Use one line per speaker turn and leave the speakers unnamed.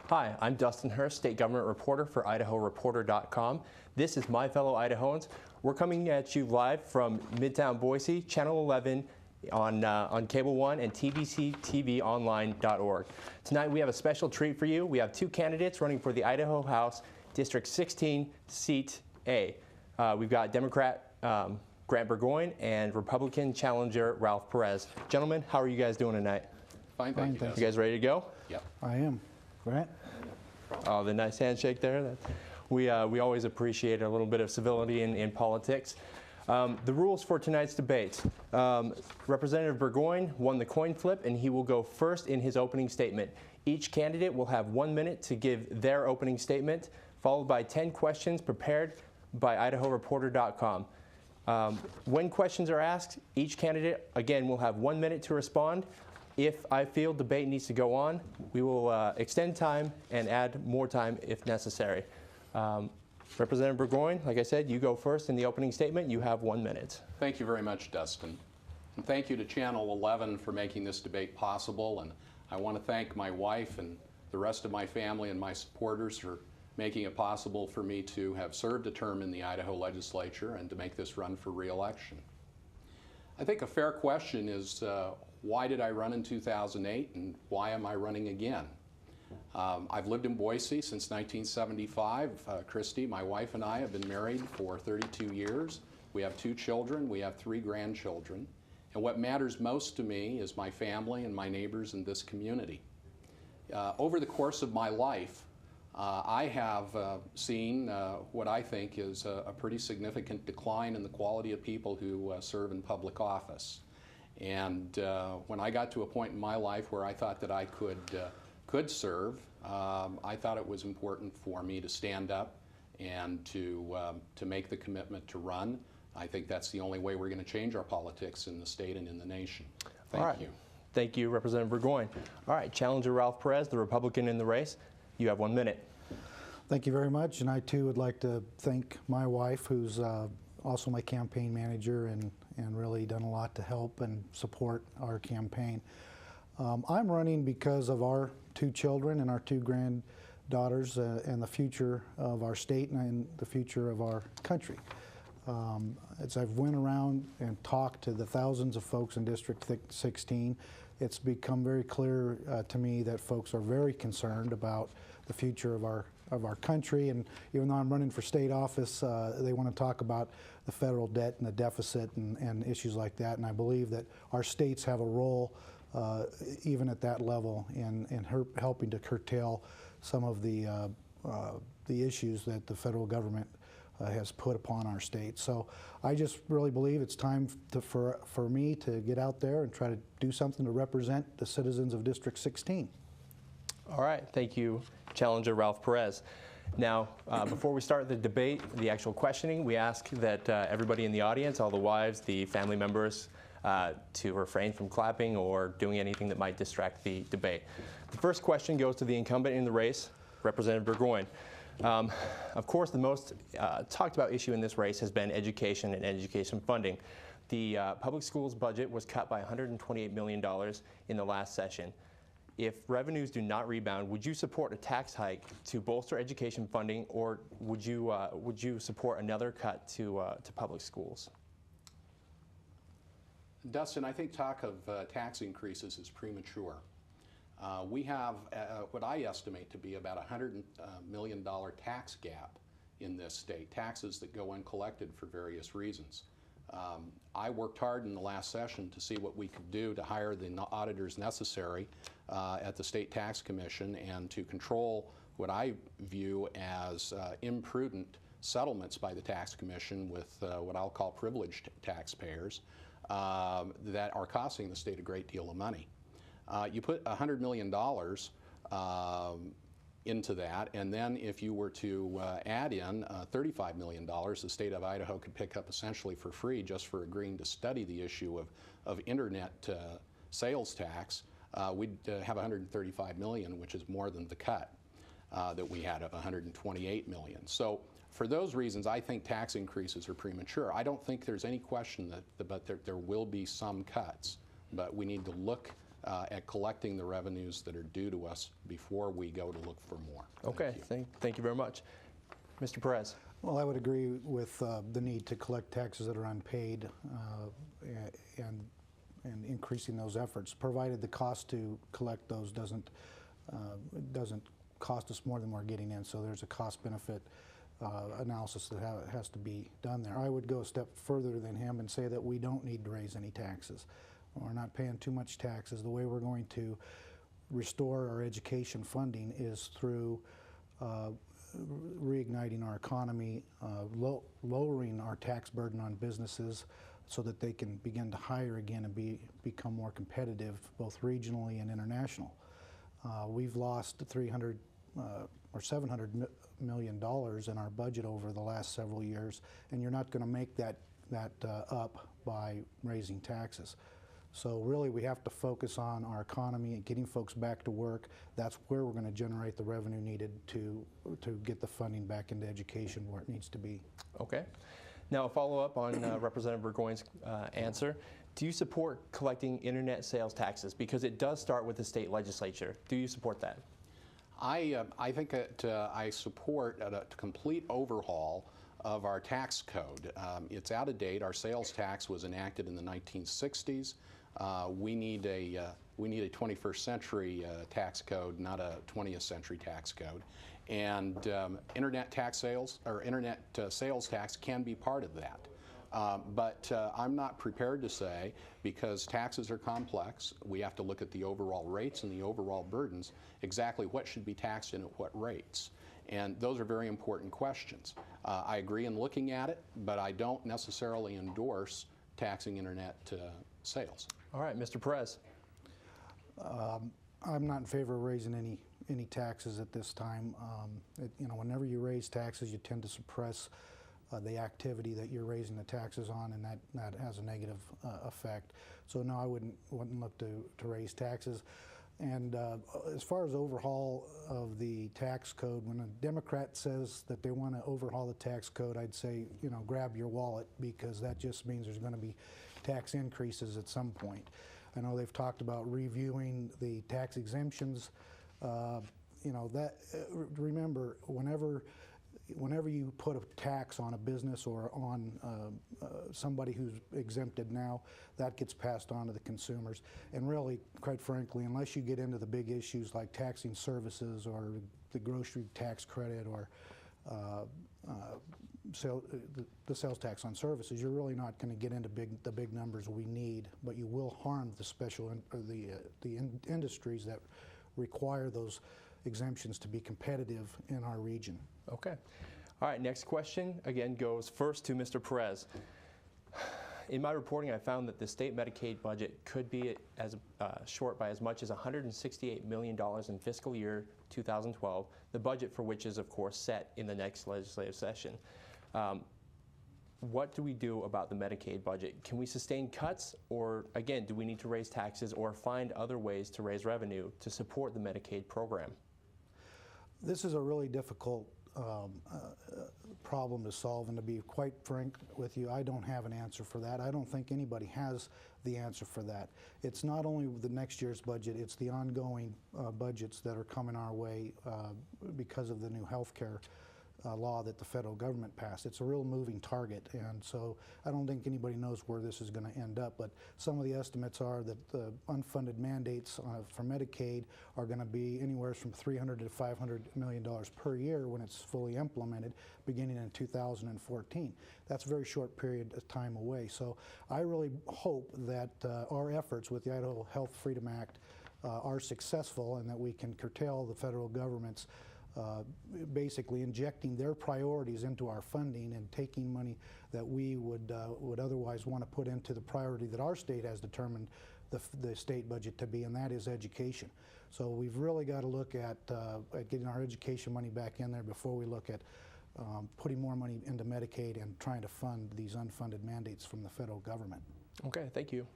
Hi, I'm Dustin Hurst, State Government Reporter for IdahoReporter.com. This is My Fellow Idahoans. We're coming at you live from Midtown Boise, Channel 11 on Cable 1 and TBCTVonline.org. Tonight we have a special treat for you. We have two candidates running for the Idaho House District 16 Seat A. We've got Democrat Grant Burgoyne and Republican challenger Ralph Perez. Gentlemen, how are you guys doing tonight?
Fine, thank you.
You guys ready to go?
Yep.
I am. Grant?
Oh, the nice handshake there. We always appreciate a little bit of civility in politics. The rules for tonight's debate. Representative Burgoyne won the coin flip, and he will go first in his opening statement. Each candidate will have 1 minute to give their opening statement, followed by 10 questions prepared by IdahoReporter.com. When questions are asked, each candidate, again, will have 1 minute to respond. If I feel debate needs to go on, we will extend time and add more time if necessary. Representative Burgoyne, like I said, you go first in the opening statement. You have 1 minute.
Thank you very much, Dustin. And thank you to Channel 11 for making this debate possible. And I want to thank my wife and the rest of my family and my supporters for making it possible for me to have served a term in the Idaho legislature and to make this run for re-election. I think a fair question is, why did I run in 2008 and why am I running again? I've lived in Boise since 1975. Christy, my wife, and I have been married for 32 years. We have 2 children. We have 3 grandchildren. And what matters most to me is my family and my neighbors in this community. Over the course of my life, I have seen what I think is a pretty significant decline in the quality of people who serve in public office. And when I got to a point in my life where I thought that I could serve, I thought it was important for me to stand up and to make the commitment to run. I think that's the only way we're going to change our politics in the state and in the nation. Thank you.
Thank you, Representative Burgoyne. All right, challenger Ralph Perez, the Republican in the race. You have 1 minute.
Thank you very much, and I too would like to thank my wife, who's also my campaign manager and really done a lot to help and support our campaign. I'm running because of our 2 children and our 2 granddaughters and the future of our state and the future of our country. As I've went around and talked to the thousands of folks in District 16, it's become very clear to me that folks are very concerned about the future of our country, and even though I'm running for state office, they want to talk about the federal debt and the deficit and issues like that, and I believe that our states have a role even at that level in helping to curtail some of the issues that the federal government has put upon our state. So I just really believe it's time for me to get out there and try to do something to represent the citizens of District 16.
All right, thank you, challenger Ralph Perez. Now, before we start the debate, the actual questioning, we ask that everybody in the audience, all the wives, the family members, to refrain from clapping or doing anything that might distract the debate. The first question goes to the incumbent in the race, Representative Burgoyne. Of course, the most talked about issue in this race has been education and education funding. The public schools budget was cut by $128 million in the last session. If revenues do not rebound, would you support a tax hike to bolster education funding, or would you support another cut to public schools?
Dustin, I think talk of tax increases is premature. We have what I estimate to be about a $100 million tax gap in this state, taxes that go uncollected for various reasons. I worked hard in the last session to see what we could do to hire the auditors necessary at the State Tax Commission and to control what I view as imprudent settlements by the Tax Commission with what I'll call privileged taxpayers that are costing the state a great deal of money. You put $100 million into that, and then if you were to add in $35 million, the state of Idaho could pick up essentially for free just for agreeing to study the issue of internet sales tax. We'd have $135 million, which is more than the cut that we had of $128 million. So for those reasons, I think tax increases are premature. I don't think there's any question that there will be some cuts, but we need to look at collecting the revenues that are due to us before we go to look for more.
Okay, thank you very much. Mr. Perez.
Well, I would agree with the need to collect taxes that are unpaid and increasing those efforts, provided the cost to collect those doesn't cost us more than we're getting in. So there's a cost-benefit analysis that has to be done there. I would go a step further than him and say that we don't need to raise any taxes. We're not paying too much taxes. The way we're going to restore our education funding is through reigniting our economy, lowering our tax burden on businesses so that they can begin to hire again and become more competitive both regionally and international. We've lost $300 or $700 million in our budget over the last several years, and you're not going to make that up by raising taxes. So really we have to focus on our economy and getting folks back to work. That's where we're going to generate the revenue needed to get the funding back into education where it needs to be.
Okay. Now a follow-up on Representative Burgoyne's answer. Do you support collecting internet sales taxes? Because it does start with the state legislature. Do you support that?
I think that I support a complete overhaul of our tax code. It's out of date. Our sales tax was enacted in the 1960s. We need a 21st century tax code, not a 20th century tax code. And internet tax sales, or internet sales tax, can be part of that. But I'm not prepared to say, because taxes are complex, we have to look at the overall rates and the overall burdens, exactly what should be taxed and at what rates. And those are very important questions. I agree in looking at it, but I don't necessarily endorse taxing internet sales.
All right, Mr. Perez.
I'm not in favor of raising any taxes at this time. You know, whenever you raise taxes, you tend to suppress the activity that you're raising the taxes on, and that has a negative effect. So no, I wouldn't look to raise taxes. And as far as overhaul of the tax code, when a Democrat says that they want to overhaul the tax code, I'd say, you know, grab your wallet, because that just means there's going to be tax increases at some point. I know they've talked about reviewing the tax exemptions. You know, that remember, whenever you put a tax on a business or on somebody who's exempted now, that gets passed on to the consumers. And really, quite frankly, unless you get into the big issues like taxing services or the grocery tax credit or the sales tax on services, you're really not going to get into the big numbers we need, but you will harm the industries that require those exemptions to be competitive in our region.
Okay. All right, next question again goes first to Mr. Perez. In my reporting, I found that the state Medicaid budget could be short by as much as $168 million in fiscal year 2012, the budget for which is, of course, set in the next legislative session. What do we do about the Medicaid budget? Can we sustain cuts, or again, do we need to raise taxes or find other ways to raise revenue to support the Medicaid program?
This is a really difficult problem to solve, and to be quite frank with you, I don't have an answer for that. I don't think anybody has the answer for that. It's not only the next year's budget, it's the ongoing budgets that are coming our way because of the new health care law that the federal government passed. It's a real moving target, and so I don't think anybody knows where this is going to end up, but some of the estimates are that the unfunded mandates for Medicaid are going to be anywhere from $300 to $500 million per year when it's fully implemented, beginning in 2014. That's a very short period of time away. So I really hope that our efforts with the Idaho Health Freedom Act are successful, and that we can curtail the federal government's basically injecting their priorities into our funding and taking money that we would otherwise want to put into the priority that our state has determined the state budget to be, and that is education. So we've really got to look at getting our education money back in there before we look at putting more money into Medicaid and trying to fund these unfunded mandates from the federal government.
Okay, thank you.